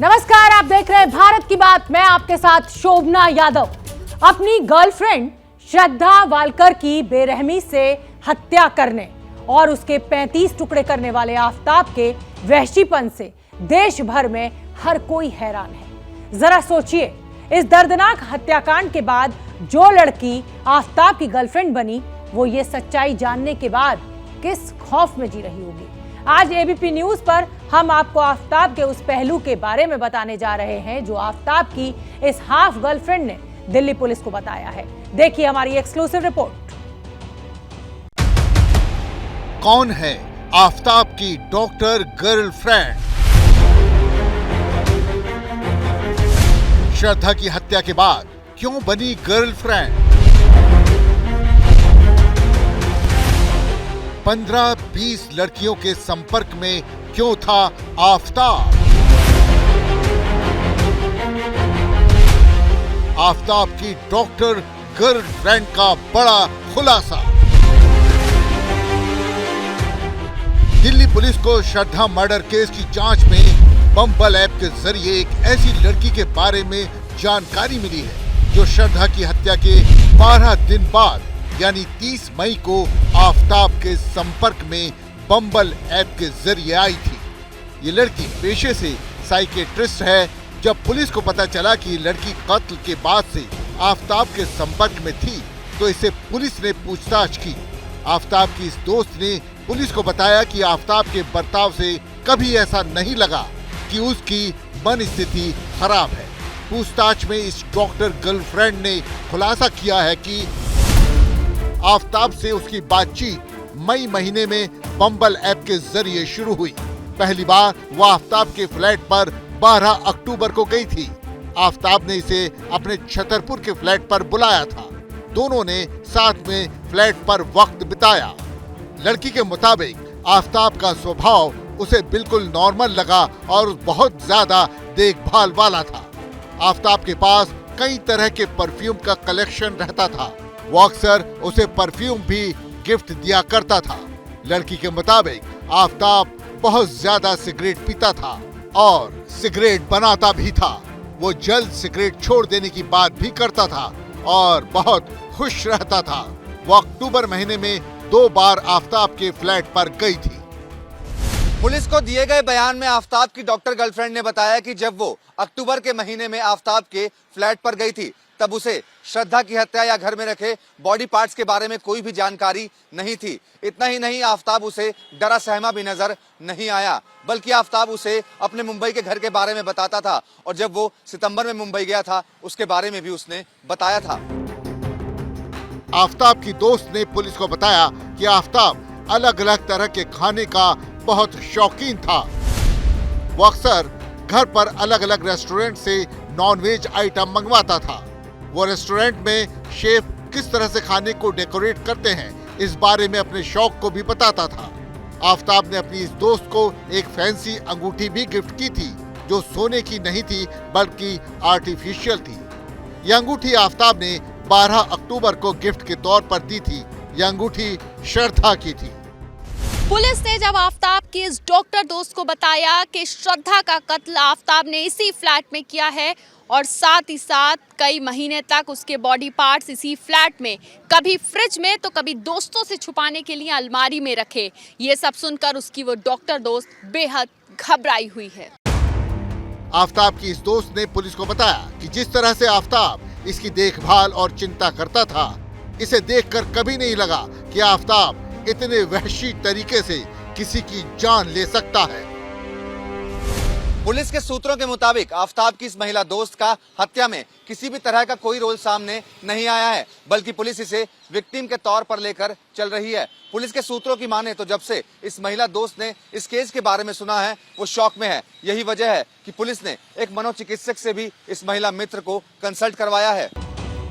नमस्कार, आप देख रहे हैं भारत की बात। मैं आपके साथ शोभना यादव। अपनी गर्लफ्रेंड श्रद्धा वालकर की बेरहमी से हत्या करने और उसके 35 टुकड़े करने वाले आफताब के वहशीपन से देश भर में हर कोई हैरान है। जरा सोचिए, इस दर्दनाक हत्याकांड के बाद जो लड़की आफताब की गर्लफ्रेंड बनी, वो ये सच्चाई जानने के बाद किस खौफ में जी रही होगी। आज एबीपी न्यूज पर हम आपको आफताब के उस पहलू के बारे में बताने जा रहे हैं जो आफताब की इस हाफ गर्लफ्रेंड ने दिल्ली पुलिस को बताया है। देखिए हमारी एक्सक्लूसिव रिपोर्ट। कौन है आफताब की डॉक्टर गर्लफ्रेंड? श्रद्धा की हत्या के बाद क्यों बनी गर्लफ्रेंड? 15-20 लड़कियों के संपर्क में क्यों था आफताब? आफताब की डॉक्टर गर्लफ्रेंड का बड़ा खुलासा। दिल्ली पुलिस को श्रद्धा मर्डर केस की जांच में बम्बल ऐप के जरिए एक ऐसी लड़की के बारे में जानकारी मिली है जो श्रद्धा की हत्या के 12 दिन बाद यानी 30 मई को आफताब के संपर्क में बम्बल ऐप के जरिए आई थी। ये लड़की पेशे से साइकेट्रिस्ट है। जब पुलिस को पता चला कि ये लड़की कत्ल के बाद से आफताब के संपर्क में थी तो इसे पुलिस ने पूछताछ की। आफताब की इस दोस्त ने पुलिस को बताया कि आफताब के बर्ताव से कभी ऐसा नहीं लगा कि उसकी मन स्थिति खराब है। पूछताछ में इस डॉक्टर गर्लफ्रेंड ने खुलासा किया है कि आफताब से उसकी बातचीत मई महीने में बम्बल ऐप के जरिए शुरू हुई। पहली बार वो आफताब के फ्लैट पर 12 अक्टूबर को गई थी। आफताब ने इसे अपने छतरपुर के फ्लैट पर बुलाया था। दोनों ने साथ में फ्लैट पर वक्त बिताया। लड़की के मुताबिक आफताब का स्वभाव उसे बिल्कुल नॉर्मल लगा और बहुत ज्यादा देखभाल वाला था। आफताब के पास कई तरह के परफ्यूम का कलेक्शन रहता था। वो अक्सर उसे परफ्यूम भी गिफ्ट दिया करता था। लड़की के मुताबिक आफताब बहुत ज्यादा सिगरेट पीता था और सिगरेट बनाता भी था। वो जल्द सिगरेट छोड़ देने की बात भी करता था और बहुत खुश रहता था। वो अक्टूबर महीने में 2 बार आफताब के फ्लैट पर गई थी। पुलिस को दिए गए बयान में आफताब की डॉक्टर गर्लफ्रेंड ने बताया कि जब वो अक्टूबर के महीने में आफताब के फ्लैट पर गई थी तब उसे श्रद्धा की हत्या या घर में रखे बॉडी पार्ट्स के बारे में कोई भी जानकारी नहीं थी। इतना ही नहीं, आफताब उसे डरा सहमा भी नजर नहीं आया, बल्कि आफताब उसे अपने मुंबई के घर के बारे में बताता था और जब वो सितंबर में मुंबई गया था उसके बारे में भी उसने बताया था। आफताब की दोस्त ने पुलिस को बताया कि आफताब अलग अलग तरह के खाने का बहुत शौकीन था। वो अक्सर घर पर अलग अलग रेस्टोरेंट से नॉनवेज आइटम मंगवाता था। वो रेस्टोरेंट में शेफ किस तरह से खाने को डेकोरेट करते हैं इस बारे में अपने शौक को भी बताता था। आफताब ने अपनी इस दोस्त को एक फैंसी अंगूठी भी गिफ्ट की थी जो सोने की नहीं थी बल्कि आर्टिफिशियल थी। यह अंगूठी आफताब ने 12 अक्टूबर को गिफ्ट के तौर पर दी थी। यह अंगूठी श्रद्धा की थी। पुलिस ने जब आफताब की इस डॉक्टर दोस्त को बताया कि श्रद्धा का कत्ल आफताब ने इसी फ्लैट में किया है और साथ ही साथ कई महीने तक उसके बॉडी पार्ट्स इसी फ्लैट में कभी फ्रिज में तो कभी दोस्तों से छुपाने के लिए अलमारी में रखे, ये सब सुनकर उसकी वो डॉक्टर दोस्त बेहद घबराई हुई है। आफताब की इस दोस्त ने पुलिस को बताया कि जिस तरह से आफताब इसकी देखभाल और चिंता करता था, इसे देखकर कभी नहीं लगा कि आफताब इतने वहशी तरीके से किसी की जान ले सकता है। पुलिस के सूत्रों के मुताबिक आफताब की इस महिला दोस्त का हत्या में किसी भी तरह का कोई रोल सामने नहीं आया है, बल्कि पुलिस इसे विक्टिम के तौर पर लेकर चल रही है। पुलिस के सूत्रों की माने तो जब से इस महिला दोस्त ने इस केस के बारे में सुना है वो शॉक में है। यही वजह है कि पुलिस ने एक मनोचिकित्सक से भी इस महिला मित्र को कंसल्ट करवाया है।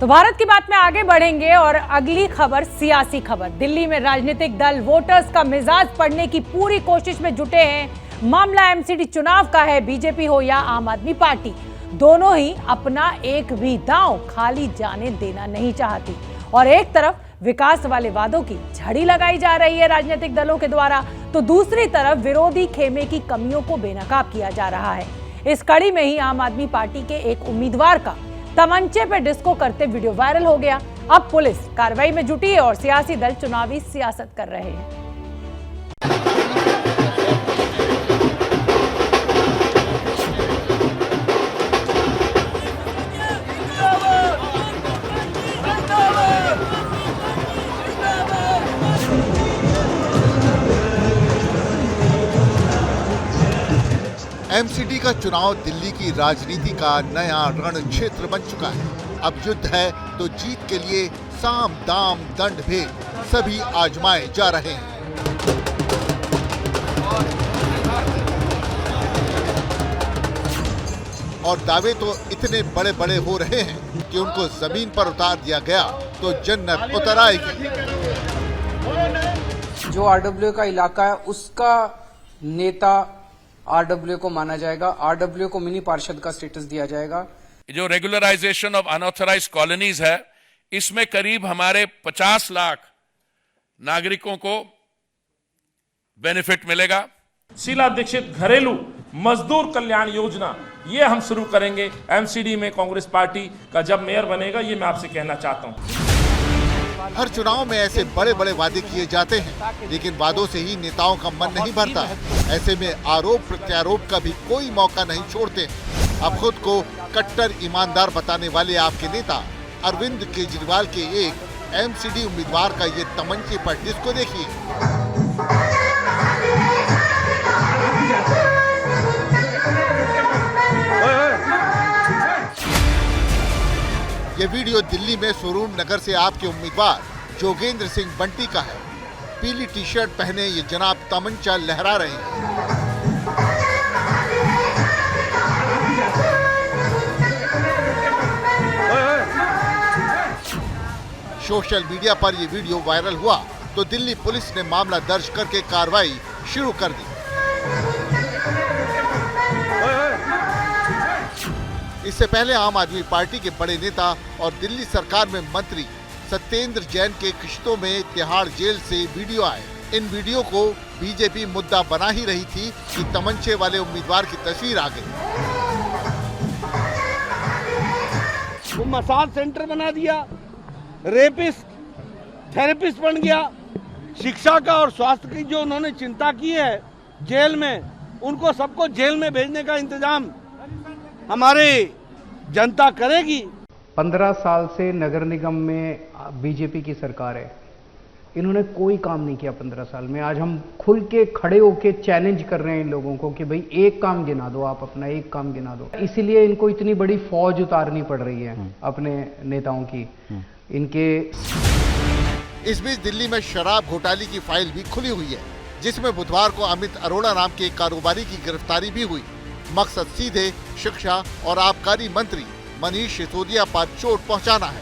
तो भारत की बात में आगे बढ़ेंगे और अगली खबर सियासी खबर। दिल्ली में राजनीतिक दल वोटर्स का मिजाज पढ़ने की पूरी कोशिश में जुटे हैं। मामला एमसीडी चुनाव का है। बीजेपी हो या आम आदमी पार्टी, दोनों ही अपना एक भी दांव खाली जाने देना नहीं चाहती और एक तरफ विकास वाले वादों की झड़ी लगाई जा रही है राजनीतिक दलों के द्वारा, तो दूसरी तरफ विरोधी खेमे की कमियों को बेनकाब किया जा रहा है। इस कड़ी में ही आम आदमी पार्टी के एक उम्मीदवार का तमंचे पे डिस्को करते वीडियो वायरल हो गया। अब पुलिस कार्रवाई में जुटी है और सियासी दल चुनावी सियासत कर रहे हैं। एमसीडी का चुनाव दिल्ली की राजनीति का नया रण क्षेत्र बन चुका है। अब युद्ध है तो जीत के लिए साम दाम दंड भेद सभी आजमाए जा रहे हैं। और दावे तो इतने बड़े बड़े हो रहे हैं कि उनको जमीन पर उतार दिया गया तो जन्नत उतर आएगी। जो आरडब्ल्यू का इलाका है उसका नेता आरडब्ल्यू को माना जाएगा, आरडब्ल्यू को मिनी पार्षद का स्टेटस दिया जाएगा। जो रेगुलराइजेशन ऑफ अनऑथराइज्ड कॉलोनीज है, इसमें करीब हमारे 50 लाख नागरिकों को बेनिफिट मिलेगा। शीला दीक्षित घरेलू मजदूर कल्याण योजना ये हम शुरू करेंगे एमसीडी में। कांग्रेस पार्टी का जब मेयर बनेगा, ये मैं आपसे कहना चाहता हूं। हर चुनाव में ऐसे बड़े बड़े वादे किए जाते हैं, लेकिन वादों से ही नेताओं का मन नहीं भरता। ऐसे में आरोप प्रत्यारोप का भी कोई मौका नहीं छोड़ते। अब खुद को कट्टर ईमानदार बताने वाले आपके नेता अरविंद केजरीवाल के एक एमसीडी उम्मीदवार का ये तमंचे पर डिस्को देखिए। ये वीडियो दिल्ली में स्वरूप नगर से आपके उम्मीदवार जोगेंद्र सिंह बंटी का है। पीली टी शर्ट पहने ये जनाब तमंचा लहरा रहे हैं। सोशल मीडिया पर ये वीडियो वायरल हुआ तो दिल्ली पुलिस ने मामला दर्ज करके कार्रवाई शुरू कर दी। इससे पहले आम आदमी पार्टी के बड़े नेता और दिल्ली सरकार में मंत्री सत्येंद्र जैन के किश्तों में तिहाड़ जेल से वीडियो आए। इन वीडियो को बीजेपी मुद्दा बना ही रही थी कि तमंचे वाले उम्मीदवार की तस्वीर आ गई। वो मसाज सेंटर बना दिया, रेपिस्ट थेरेपिस्ट बन गया। शिक्षा का और स्वास्थ्य की जो उन्होंने चिंता की है जेल में, उनको सबको जेल में भेजने का इंतजाम हमारी जनता करेगी। 15 साल से नगर निगम में बीजेपी की सरकार है, इन्होंने कोई काम नहीं किया 15 साल में। आज हम खुल के खड़े होके चैलेंज कर रहे हैं इन लोगों को कि भाई एक काम गिना दो, आप अपना एक काम गिना दो। इसीलिए इनको इतनी बड़ी फौज उतारनी पड़ रही है अपने नेताओं की। इनके इस बीच दिल्ली में शराब घोटाले की फाइल भी खुली हुई है, जिसमें बुधवार को अमित अरोड़ा नाम के एक कारोबारी की गिरफ्तारी भी हुई। मकसद सीधे शिक्षा और आबकारी मंत्री मनीष सिसोदिया पर चोट पहुंचाना है।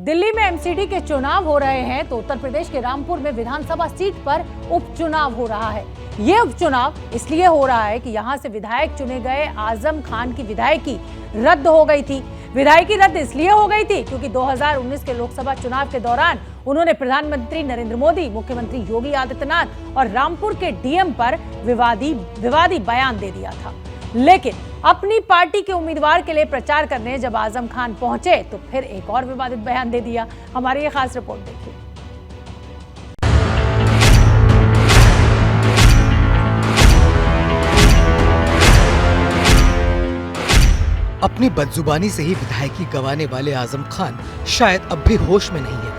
दिल्ली में एमसीडी के चुनाव हो रहे हैं तो उत्तर प्रदेश के रामपुर में विधानसभा सीट पर उपचुनाव हो रहा है। ये उपचुनाव इसलिए हो रहा है कि यहां से विधायक चुने गए आजम खान की विधायकी रद्द हो गई थी। विधायकी रद्द इसलिए हो गई थी क्योंकि 2019 के लोकसभा चुनाव के दौरान उन्होंने प्रधानमंत्री नरेंद्र मोदी, मुख्यमंत्री योगी आदित्यनाथ और रामपुर के डीएम पर विवादी बयान दे दिया था। लेकिन अपनी पार्टी के उम्मीदवार के लिए प्रचार करने जब आजम खान पहुंचे तो फिर एक और विवादित बयान दे दिया। हमारी ये खास रिपोर्ट देखिए। अपनी बदजुबानी से ही विधायकी गंवाने वाले आजम खान शायद अब भी होश में नहीं है।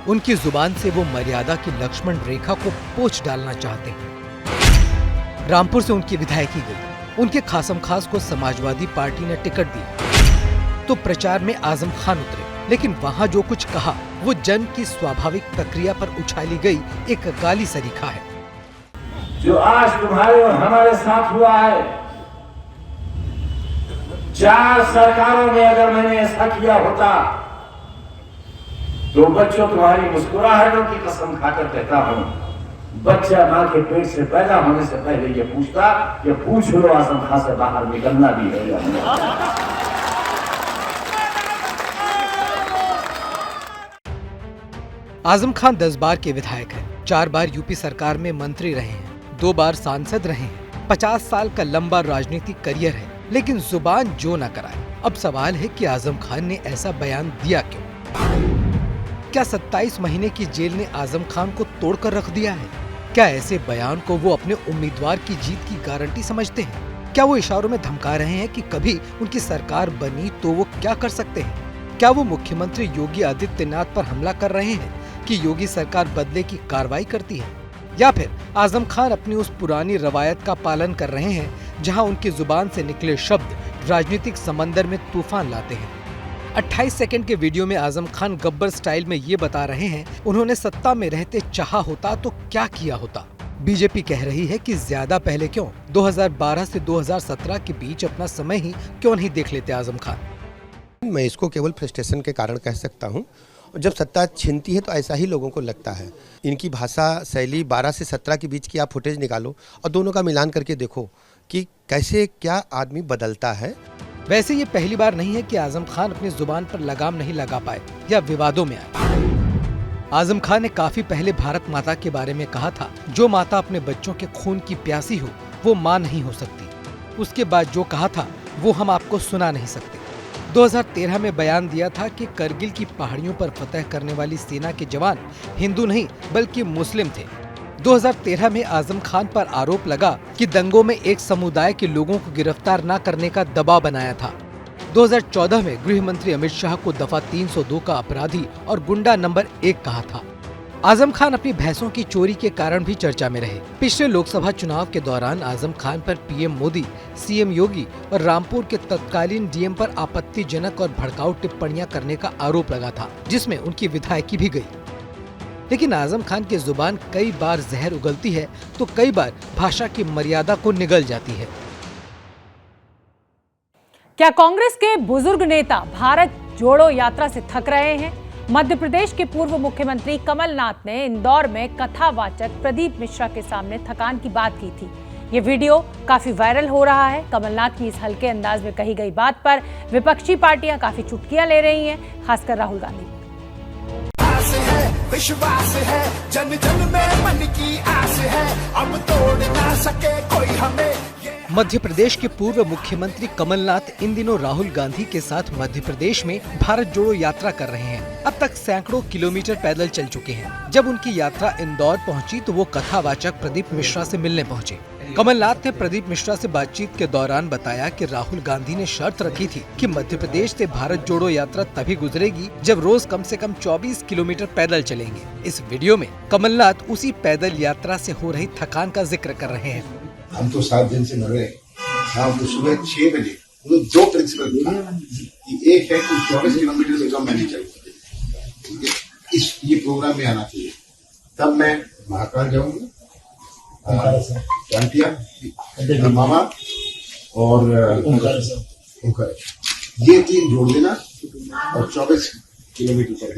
उनकी जुबान से वो मर्यादा की लक्ष्मण रेखा को पोंछ डालना चाहते हैं। रामपुर से उनकी विधायकी गई, उनके खासम खास को समाजवादी पार्टी ने टिकट दी तो प्रचार में आजम खान उतरे, लेकिन वहाँ जो कुछ कहा वो जन की स्वाभाविक प्रक्रिया पर उछाली गई एक गाली सरीखा है। जो आज तुम्हारे और हमारे साथ हुआ है, 4 सरकारों में अगर मैंने ऐसा किया होता तो बच्चों तुम्हारी मुस्कुराहटों की कसम खाकर कहता हूं, बच्चा मां के पेट से पैदा होने से पहले ये पूछता कि पूछ लो आजम खान से बाहर निकलना भी है या नहीं। आजम खान 10 बार के विधायक हैं, 4 बार यूपी सरकार में मंत्री रहे हैं। 2 बार सांसद रहे हैं, 50 साल का लंबा राजनीतिक करियर है, लेकिन जुबान जो न कराए। अब सवाल है कि आजम खान ने ऐसा बयान दिया क्यों? क्या 27 महीने की जेल ने आजम खान को तोड़कर रख दिया है? क्या ऐसे बयान को वो अपने उम्मीदवार की जीत की गारंटी समझते हैं? क्या वो इशारों में धमका रहे हैं कि कभी उनकी सरकार बनी तो वो क्या कर सकते हैं? क्या वो मुख्यमंत्री योगी आदित्यनाथ पर हमला कर रहे हैं कि योगी सरकार बदले की कार्रवाई करती है? या फिर आजम खान अपनी उस पुरानी रवायत का पालन कर रहे हैं जहां उनकी जुबान से निकले शब्द राजनीतिक समंदर में तूफान लाते हैं? 28 सेकंड के वीडियो में आजम खान गब्बर स्टाइल में ये बता रहे हैं, उन्होंने सत्ता में रहते चाहा होता तो क्या किया होता। बीजेपी कह रही है कि ज्यादा पहले क्यों 2012 से 2017 के बीच अपना समय ही क्यों नहीं देख लेते आजम खान। मैं इसको केवल फ्रस्ट्रेशन के कारण कह सकता हूं। जब सत्ता छिनती है तो ऐसा ही लोगों को लगता है। इनकी भाषा शैली 12 से 17 के बीच की आप फुटेज निकालो और दोनों का मिलान करके देखो कि कैसे क्या आदमी बदलता है। वैसे ये पहली बार नहीं है कि आजम खान अपनी जुबान पर लगाम नहीं लगा पाए या विवादों में आए। आजम खान ने काफी पहले भारत माता के बारे में कहा था, जो माता अपने बच्चों के खून की प्यासी हो वो माँ नहीं हो सकती। उसके बाद जो कहा था वो हम आपको सुना नहीं सकते। 2013 में बयान दिया था कि करगिल की पहाड़ियों पर फतह करने वाली सेना के जवान हिंदू नहीं बल्कि मुस्लिम थे। 2013 में आजम खान पर आरोप लगा कि दंगों में एक समुदाय के लोगों को गिरफ्तार न करने का दबाव बनाया था। 2014 में गृह मंत्री अमित शाह को दफा 302 का अपराधी और गुंडा नंबर 1 कहा था। आजम खान अपनी भैंसों की चोरी के कारण भी चर्चा में रहे। पिछले लोकसभा चुनाव के दौरान आजम खान पर पीएम मोदी, सीएम योगी और रामपुर के तत्कालीन डीएम पर आपत्तिजनक और भड़काऊ टिप्पणियां करने का आरोप लगा था, जिसमें उनकी विधायकी भी गई। लेकिन आजम खान की जुबान कई बार जहर उगलती है तो कई बार भाषा की मर्यादा को निगल जाती है। क्या कांग्रेस के बुजुर्ग नेता भारत जोड़ो यात्रा से थक रहे हैं? मध्य प्रदेश के पूर्व मुख्यमंत्री कमलनाथ ने इंदौर में कथावाचक प्रदीप मिश्रा के सामने थकान की बात की थी। ये वीडियो काफी वायरल हो रहा है। कमलनाथ की इस हल्के अंदाज में कही गई बात पर विपक्षी पार्टियां काफी चुटकियां ले रही हैं, खासकर राहुल गांधी। विश्वास है जन जन में मन की आस है, अब तोड़ ना सके कोई हमें। मध्य प्रदेश के पूर्व मुख्यमंत्री कमलनाथ इन दिनों राहुल गांधी के साथ मध्य प्रदेश में भारत जोड़ो यात्रा कर रहे हैं। अब तक सैकड़ों किलोमीटर पैदल चल चुके हैं। जब उनकी यात्रा इंदौर पहुंची तो वो कथावाचक प्रदीप मिश्रा से मिलने पहुंचे। कमलनाथ ने प्रदीप मिश्रा से बातचीत के दौरान बताया कि राहुल गांधी ने शर्त रखी थी कि मध्य प्रदेश से भारत जोड़ो यात्रा तभी गुजरेगी जब रोज कम से कम 24 किलोमीटर पैदल चलेंगे। इस वीडियो में कमलनाथ उसी पैदल यात्रा से हो रही थकान का जिक्र कर रहे हैं। हम तो 7 दिन से मर रहे हैं। शाम को सुबह 6 बजे 2 प्रिंसिपल था। एक है कि 24 किलोमीटर से कम मैं नहीं चल सकता। ये प्रोग्राम में आना चाहिए। तब मैं महाकाल जाऊंगा, कैंटिया, मामा और ये 3 जोड़ देना और 24 किलोमीटर पर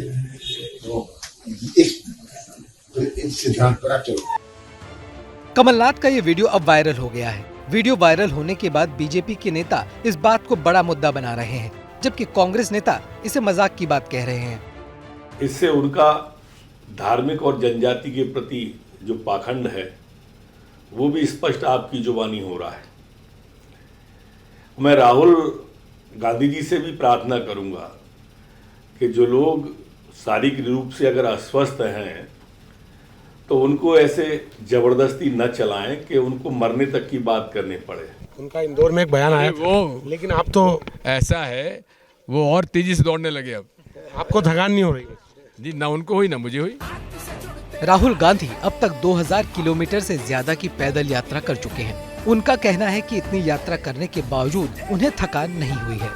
तो इस सिद्धांत पर आप चलो। कमलनाथ का ये वीडियो अब वायरल हो गया है। वीडियो वायरल होने के बाद बीजेपी के नेता इस बात को बड़ा मुद्दा बना रहे हैं, जबकि कांग्रेस नेता इसे मजाक की बात कह रहे हैं। इससे उनका धार्मिक और जनजाति के प्रति जो पाखंड है वो भी स्पष्ट आपकी जुबानी हो रहा है। मैं राहुल गांधी जी से भी प्रार्थना करूंगा कि जो लोग शारीरिक रूप से अगर अस्वस्थ हैं तो उनको ऐसे जबरदस्ती न चलाएं कि उनको मरने तक की बात करनी पड़े। उनका इंदौर में एक बयान आया वो, लेकिन आप तो ऐसा है वो और तेजी से दौड़ने लगे। अब आपको थकान नहीं हो रही? जी ना उनको हुई ना मुझे हुई। राहुल गांधी अब तक 2000 किलोमीटर से ज्यादा की पैदल यात्रा कर चुके हैं। उनका कहना है कि इतनी यात्रा करने के बावजूद उन्हें थकान नहीं हुई है।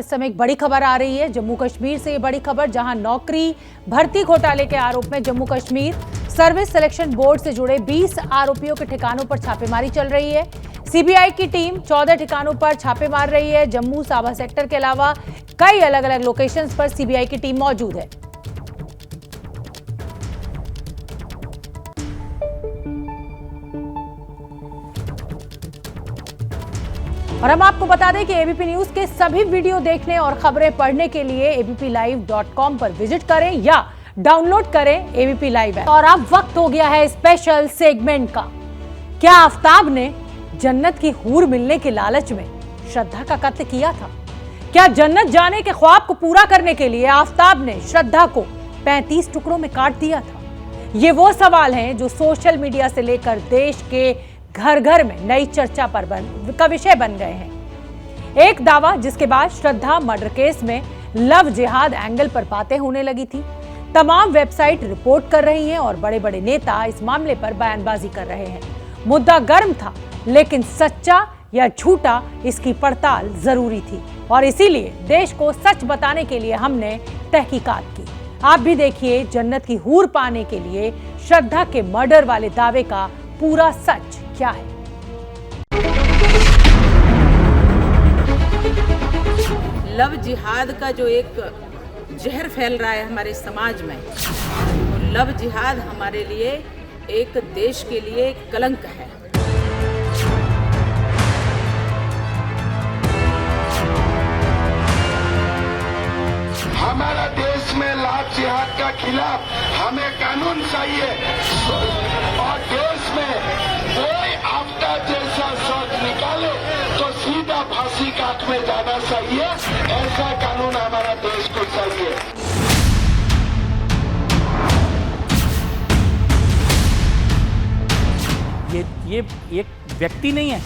इस समय एक बड़ी खबर आ रही है जम्मू कश्मीर से। ये बड़ी खबर जहां नौकरी भर्ती घोटाले के आरोप में Jammu Kashmir service selection board से जुड़े 20 आरोपियों के ठिकानों पर छापेमारी चल रही है। सीबीआई की टीम 14 ठिकानों पर छापे मार रही है। जम्मू साभा सेक्टर के अलावा कई अलग अलग लोकेशंस पर सीबीआई की टीम मौजूद है। और हम आपको बता दें कि एबीपी न्यूज के सभी वीडियो देखने और खबरें पढ़ने के लिए abplive.com पर विजिट करें या डाउनलोड करें एबीपी लाइव ऐप। और अब वक्त हो गया है स्पेशल सेगमेंट का। क्या आफताब ने जन्नत की हूर मिलने के लालच में श्रद्धा का कत्ल किया था? क्या जन्नत जाने के ख्वाब को पूरा करने के लिए आफताब ने श्रद्धा को 35 टुकड़ों में काट दिया था? ये वो सवाल हैं जो सोशल मीडिया से लेकर देश के घर घर में नई चर्चा का विषय बन गए हैं। एक दावा जिसके बाद श्रद्धा मर्डर केस में लव जिहाद एंगल पर बातें होने लगी थी। तमाम वेबसाइट रिपोर्ट कर रही हैं और बड़े बड़े नेता इस मामले पर बयानबाजी कर रहे हैं। मुद्दा गर्म था, लेकिन सच्चा या झूठा इसकी पड़ताल जरूरी थी और इसीलिए देश को सच बताने के लिए हमने तहकीकात की। आप भी देखिए जन्नत की हूर पाने के लिए श्रद्धा के मर्डर वाले दावे का पूरा सच क्या है। लव जिहाद का जो एक जहर फैल रहा है हमारे समाज में, और लव जिहाद हमारे लिए एक देश के लिए कलंक है। हमारा देश में लव जिहाद का खिलाफ हमें कानून चाहिए और देश में कोई आफ्ताब जैसा शौक निकाले तो सीधा फांसी काट में जाना चाहिए। ऐसा कानून हमारा देश को चाहिए। ये एक व्यक्ति नहीं है,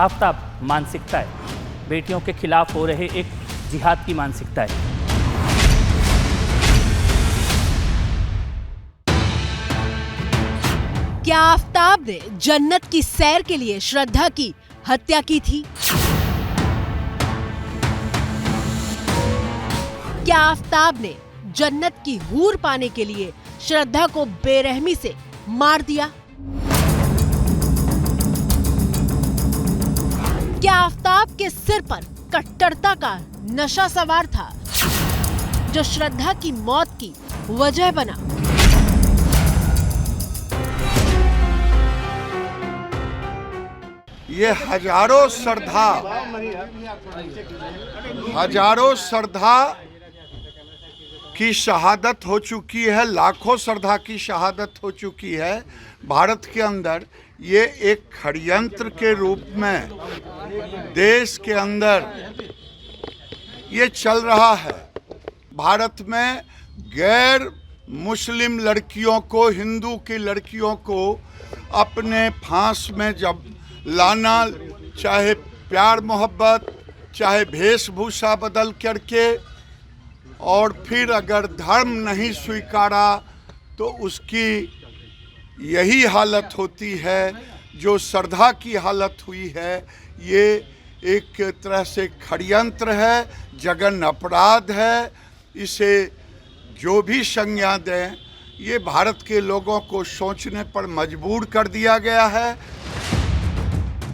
आफ्ताब मानसिकता है। बेटियों के खिलाफ हो रहे एक जिहाद की मानसिकता है। क्या आफ्ताब ने जन्नत की सैर के लिए श्रद्धा की हत्या की थी? क्या आफ्ताब ने जन्नत की हूर पाने के लिए श्रद्धा को बेरहमी से मार दिया? क्या आफ्ताब के सिर पर कट्टरता का नशा सवार था जो श्रद्धा की मौत की वजह बना? ये हजारों श्रद्धा की शहादत हो चुकी है, लाखों श्रद्धा की शहादत हो चुकी है भारत के अंदर। ये एक षड्यंत्र के रूप में देश के अंदर ये चल रहा है। भारत में गैर मुस्लिम लड़कियों को, हिंदू की लड़कियों को अपने फांस में जब लाना, चाहे प्यार मोहब्बत, चाहे वेशभूषा बदल करके, और फिर अगर धर्म नहीं स्वीकारा तो उसकी यही हालत होती है जो श्रद्धा की हालत हुई है। ये एक तरह से षड्यंत्र है, जघन्य अपराध है। इसे जो भी संज्ञा दें, ये भारत के लोगों को सोचने पर मजबूर कर दिया गया है।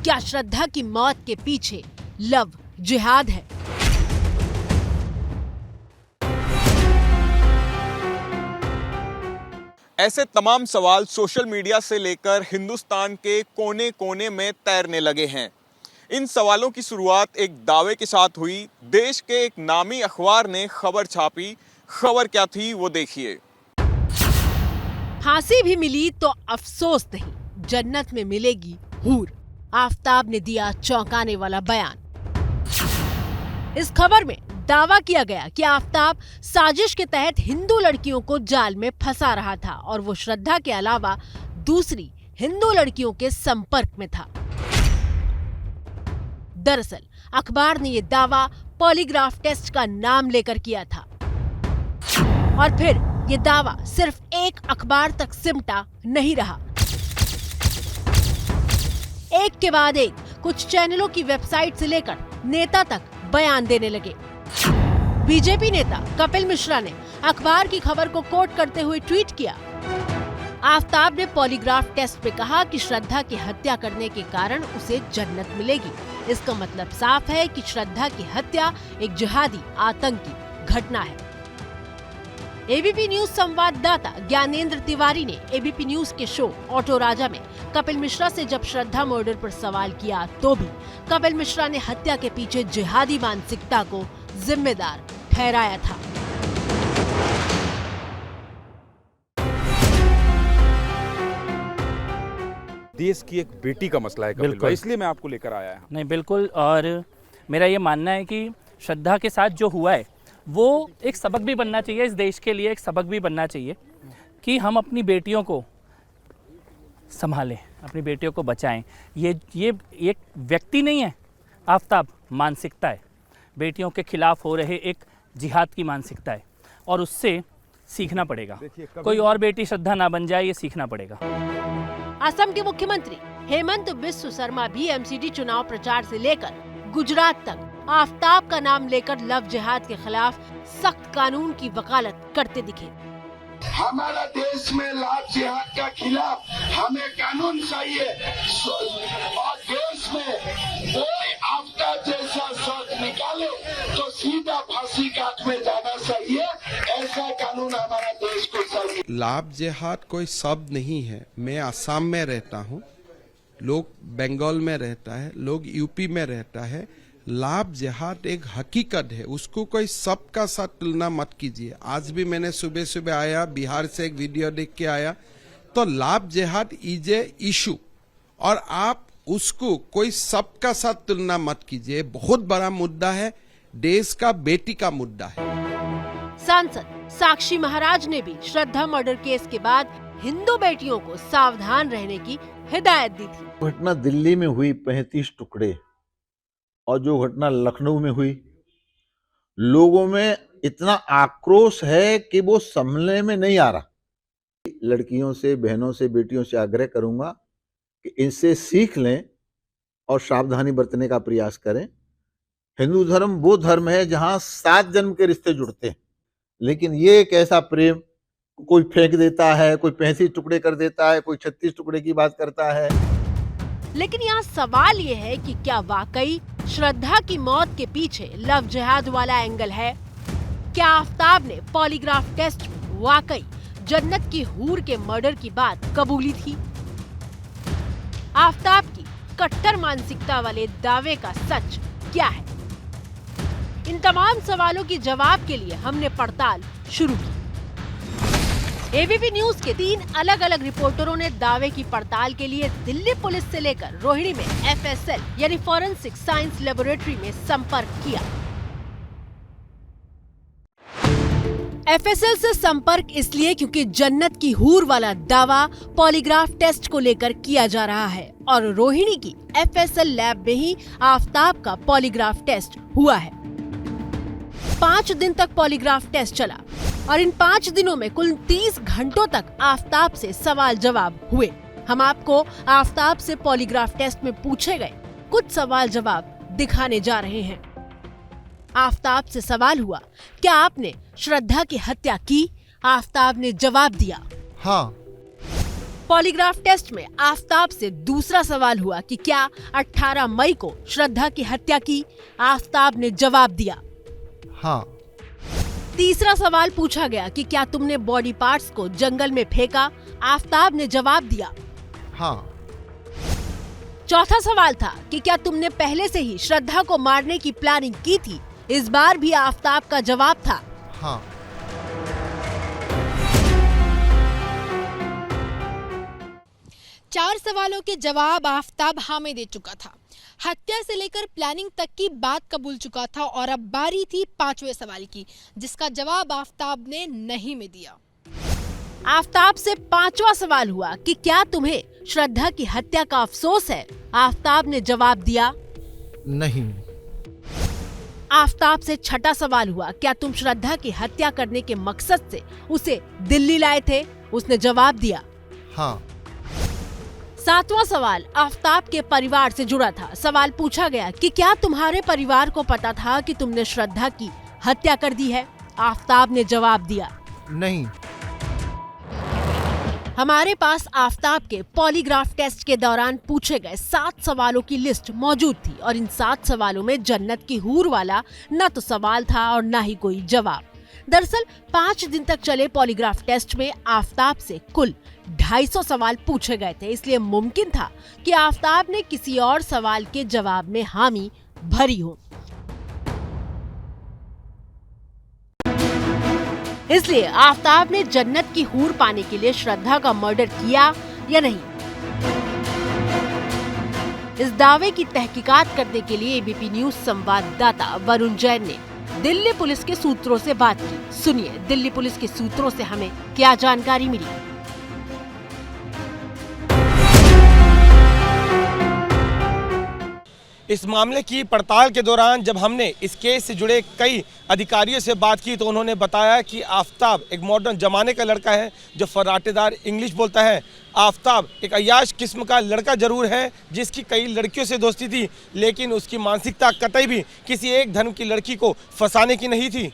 क्या श्रद्धा की मौत के पीछे लव जिहाद है? ऐसे तमाम सवाल सोशल मीडिया से लेकर हिंदुस्तान के कोने कोने में तैरने लगे हैं। इन सवालों की शुरुआत एक दावे के साथ हुई। देश के एक नामी अखबार ने खबर छापी। खबर क्या थी वो देखिए। फांसी भी मिली तो अफसोस नहीं, जन्नत में मिलेगी हूर। आफ्ताब ने दिया चौंकाने वाला बयान। इस खबर में दावा किया गया कि आफ्ताब साजिश के तहत हिंदू लड़कियों को जाल में फंसा रहा था और वो श्रद्धा के अलावा दूसरी हिंदू लड़कियों के संपर्क में था। दरअसल अखबार ने ये दावा पॉलीग्राफ टेस्ट का नाम लेकर किया था और फिर ये दावा सिर्फ एक अखबार तक सिमटा नहीं रहा। एक के बाद एक कुछ चैनलों की वेबसाइट से लेकर नेता तक बयान देने लगे। बीजेपी नेता कपिल मिश्रा ने अखबार की खबर को कोट करते हुए ट्वीट किया, आफ्ताब ने पॉलीग्राफ टेस्ट में कहा कि श्रद्धा की हत्या करने के कारण उसे जन्नत मिलेगी। इसका मतलब साफ है कि श्रद्धा की हत्या एक जिहादी आतंकी घटना है। एबीपी न्यूज संवाददाता ज्ञानेंद्र तिवारी ने एबीपी न्यूज के शो ऑटो राजा में कपिल मिश्रा से जब श्रद्धा मर्डर पर सवाल किया तो भी कपिल मिश्रा ने हत्या के पीछे जिहादी मानसिकता को जिम्मेदार ठहराया था। देश की एक बेटी का मसला है कपिल बिल्कुल। भाई, इसलिए मैं आपको लेकर आया हूँ। नहीं बिल्कुल, और मेरा ये मानना है कि श्रद्धा के साथ जो हुआ है वो एक सबक भी बनना चाहिए, इस देश के लिए एक सबक भी बनना चाहिए कि हम अपनी बेटियों को संभालें, अपनी बेटियों को बचाएं। ये एक व्यक्ति नहीं है आफ्ताब, मानसिकता है। बेटियों के खिलाफ हो रहे एक जिहाद की मानसिकता है और उससे सीखना पड़ेगा। कोई और बेटी श्रद्धा ना बन जाए, ये सीखना पड़ेगा। असम के मुख्यमंत्री हेमंत बिस्व शर्मा भी एमसीडी चुनाव प्रचार से लेकर गुजरात तक आफ्ताब का नाम लेकर लव जिहाद के खिलाफ सख्त कानून की वकालत करते दिखे। हमारा देश में लव जिहाद का खिलाफ हमें कानून चाहिए और देश में कोई आफ्ताब जैसा शख्स निकाले तो सीधा फांसी काट में जाना चाहिए। ऐसा कानून हमारा देश को चाहिए। लव जिहाद कोई शब्द नहीं है। मैं असम में रहता हूँ, लोग बंगाल में रहता है, लोग यूपी में रहता है। लव जिहाद एक हकीकत है, उसको कोई शब्द का साथ तुलना मत कीजिए। आज भी मैंने सुबह सुबह आया, बिहार से एक वीडियो देख के आया, तो लव जिहाद इज ए इशू और आप उसको कोई शब्द का साथ तुलना मत कीजिए। बहुत बड़ा मुद्दा है, देश का बेटी का मुद्दा है। सांसद साक्षी महाराज ने भी श्रद्धा मर्डर केस के बाद हिंदू बेटियों को सावधान रहने की हिदायत दी थी। घटना दिल्ली में हुई 35 टुकड़े और जो घटना लखनऊ में हुई, लोगों में इतना आक्रोश है कि वो संभलने में नहीं आ रहा। लड़कियों से, बहनों से, बेटियों से आग्रह करूंगा कि इनसे सीख लें और सावधानी बरतने का प्रयास करें। हिंदू धर्म वो धर्म है जहां 7 जन्म के रिश्ते जुड़ते हैं, लेकिन ये एक ऐसा प्रेम कोई फेंक देता है, कोई 35 टुकड़े कर देता है, कोई 36 टुकड़े की बात करता है। लेकिन यहाँ सवाल ये है कि क्या वाकई श्रद्धा की मौत के पीछे लव जिहाद वाला एंगल है? क्या आफ्ताब ने पॉलीग्राफ टेस्ट में वाकई जन्नत की हूर के मर्डर की बात कबूली थी? आफ्ताब की कट्टर मानसिकता वाले दावे का सच क्या है? इन तमाम सवालों की जवाब के लिए हमने पड़ताल शुरू की। एबीपी न्यूज के 3 अलग अलग रिपोर्टरों ने दावे की पड़ताल के लिए दिल्ली पुलिस से लेकर रोहिणी में एफएसएल यानी फॉरेंसिक साइंस लेबोरेटरी में संपर्क किया। एफएसएल से संपर्क इसलिए क्योंकि जन्नत की हूर वाला दावा पॉलीग्राफ टेस्ट को लेकर किया जा रहा है और रोहिणी की एफएसएल लैब में ही आफ्ताब का पॉलीग्राफ टेस्ट हुआ है। 5 दिन तक पॉलीग्राफ टेस्ट चला और इन 5 दिनों में कुल 30 घंटों तक आफ्ताब से सवाल जवाब हुए। हम आपको आफ्ताब से पॉलीग्राफ टेस्ट में पूछे गए कुछ सवाल जवाब दिखाने जा रहे हैं। आफ्ताब से सवाल हुआ, क्या आपने श्रद्धा की हत्या की? आफ्ताब ने जवाब दिया, हाँ। पॉलीग्राफ टेस्ट में आफ्ताब से दूसरा सवाल हुआ कि क्या 18 मई को श्रद्धा की हत्या की? आफ्ताब ने जवाब दिया, हाँ। तीसरा सवाल पूछा गया कि क्या तुमने बॉडी पार्ट्स को जंगल में फेंका? आफ्ताब ने जवाब दिया, हाँ। चौथा सवाल था कि क्या तुमने पहले से ही श्रद्धा को मारने की प्लानिंग की थी? इस बार भी आफ्ताब का जवाब था, हाँ। चार सवालों के जवाब आफ्ताब हाँ में दे चुका था। हत्या से लेकर प्लानिंग तक की बात कबूल चुका था और अब बारी थी 5वें सवाल की, जिसका जवाब आफ्ताब ने नहीं में दिया। आफ्ताब से 5वां सवाल हुआ कि क्या तुम्हें श्रद्धा की हत्या का अफसोस है? आफ्ताब ने जवाब दिया, नहीं। आफ्ताब से 6ठा सवाल हुआ, क्या तुम श्रद्धा की हत्या करने के मकसद से उसे दिल्ली लाए थे? उसने जवाब दिया, हाँ। 7वां सवाल आफ्ताब के परिवार से जुड़ा था। सवाल पूछा गया कि क्या तुम्हारे परिवार को पता था कि तुमने श्रद्धा की हत्या कर दी है? आफ्ताब ने जवाब दिया, नहीं। हमारे पास आफ्ताब के पॉलीग्राफ टेस्ट के दौरान पूछे गए 7 सवालों की लिस्ट मौजूद थी और इन 7 सवालों में जन्नत की हूर वाला न तो सवाल था और न ही कोई जवाब। दरअसल 5 दिन तक चले पॉलीग्राफ टेस्ट में आफ्ताब से कुल 250 सवाल पूछे गए थे, इसलिए मुमकिन था कि आफ्ताब ने किसी और सवाल के जवाब में हामी भरी हो। इसलिए आफ्ताब ने जन्नत की हूर पाने के लिए श्रद्धा का मर्डर किया या नहीं? इस दावे की तहकीकात करने के लिए एबीपी न्यूज संवाददाता वरुण जैन ने दिल्ली पुलिस के सूत्रों से बात की। सुनिए दिल्ली पुलिस के सूत्रों से हमें क्या जानकारी मिली। इस मामले की पड़ताल के दौरान जब हमने इस केस से जुड़े कई अधिकारियों से बात की तो उन्होंने बताया कि आफताब एक मॉडर्न जमाने का लड़का है जो फर्राटेदार इंग्लिश बोलता है। आफताब एक अय्याश किस्म का लड़का जरूर है जिसकी कई लड़कियों से दोस्ती थी, लेकिन उसकी मानसिकता कतई भी किसी एक धर्म की लड़की को फंसाने की नहीं थी।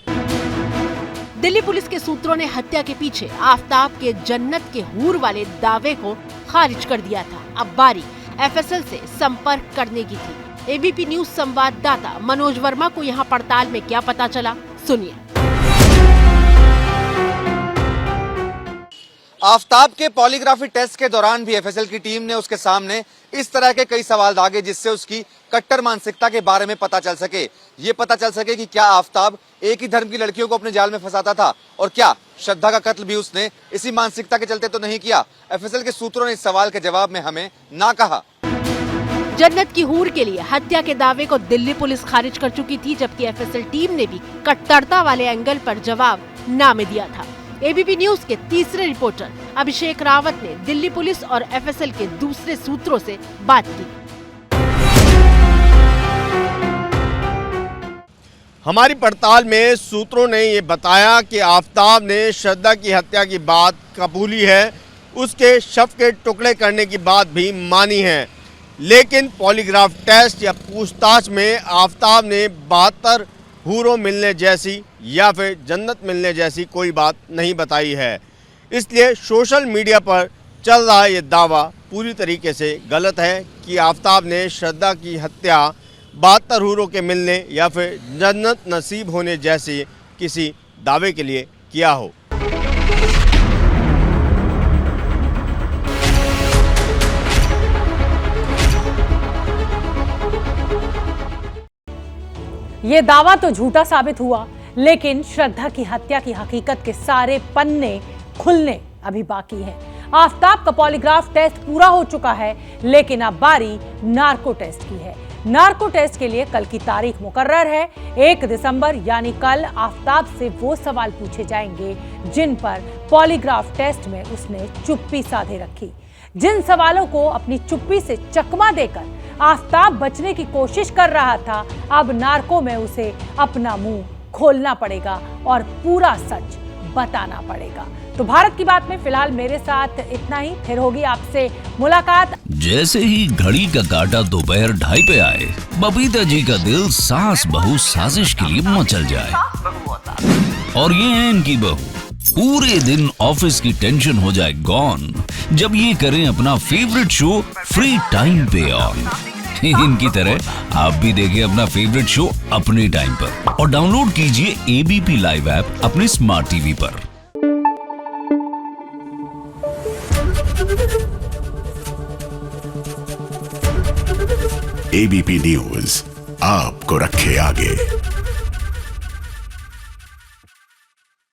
दिल्ली पुलिस के सूत्रों ने हत्या के पीछे आफताब के जन्नत के हूर वाले दावे को खारिज कर दिया था। अब बारी एफएसएल से संपर्क करने की थी। एबीपी न्यूज संवाददाता मनोज वर्मा को यहाँ पड़ताल में क्या पता चला, सुनिए। आफताब के पॉलीग्राफी टेस्ट के दौरान भी एफएसएल की टीम ने उसके सामने इस तरह के कई सवाल दागे जिससे उसकी कट्टर मानसिकता के बारे में पता चल सके। ये पता चल सके कि क्या आफताब एक ही धर्म की लड़कियों को अपने जाल में फंसाता था और क्या श्रद्धा का कत्ल भी उसने इसी मानसिकता के चलते तो नहीं किया। एफएसएल के सूत्रों ने इस सवाल के जवाब में हमें ना कहा। जन्नत की हूर के लिए हत्या के दावे को दिल्ली पुलिस खारिज कर चुकी थी, जबकि एफएसएल टीम ने भी कट्टरता वाले एंगल पर जवाब ना में दिया था। एबीपी न्यूज के तीसरे रिपोर्टर अभिषेक रावत ने दिल्ली पुलिस और एफएसएल के दूसरे सूत्रों से बात की। हमारी पड़ताल में सूत्रों ने ये बताया कि आफताब ने श्रद्धा की हत्या की बात कबूली है, उसके शव के टुकड़े करने की बात भी मानी है, लेकिन पॉलीग्राफ टेस्ट या पूछताछ में आफताब ने 72 हूरों मिलने जैसी या फिर जन्नत मिलने जैसी कोई बात नहीं बताई है। इसलिए सोशल मीडिया पर चल रहा ये दावा पूरी तरीके से गलत है कि आफताब ने श्रद्धा की हत्या 72 हूरों के मिलने या फिर जन्नत नसीब होने जैसे किसी दावे के लिए किया हो। ये दावा तो झूठा साबित हुआ, लेकिन श्रद्धा की हत्या की हकीकत के सारे पन्ने खुलने अभी बाकी हैं। आफताब का पॉलीग्राफ टेस्ट पूरा हो चुका है, लेकिन अब बारी नार्को टेस्ट की है। नार्को टेस्ट के लिए कल की तारीख मुकर्रर है। 1 दिसंबर यानी कल आफताब से वो सवाल पूछे जाएंगे जिन पर पॉलीग्राफ टेस्ट में उसने चुप्पी साधे रखी। जिन सवालों को अपनी चुप्पी से चकमा देकर आफताब बचने की कोशिश कर रहा था, अब नार्को में उसे अपना मुंह खोलना पड़ेगा और पूरा सच बताना पड़ेगा। तो भारत की बात में फिलहाल मेरे साथ इतना ही, फिर होगी आपसे मुलाकात। जैसे ही घड़ी का काटा दोपहर 2:30 पे आए, बबीता जी का दिल सास बहू साजिश के लिए मचल जाए। और ये है इनकी बहू, पूरे दिन ऑफिस की टेंशन हो जाए गॉन जब ये करें अपना फेवरेट शो फ्री टाइम पे ऑन। इनकी तरह आप भी देखें अपना फेवरेट शो अपने टाइम पर और डाउनलोड कीजिए एबीपी लाइव ऐप अपने स्मार्ट टीवी पर। एबीपी न्यूज आपको रखे आगे।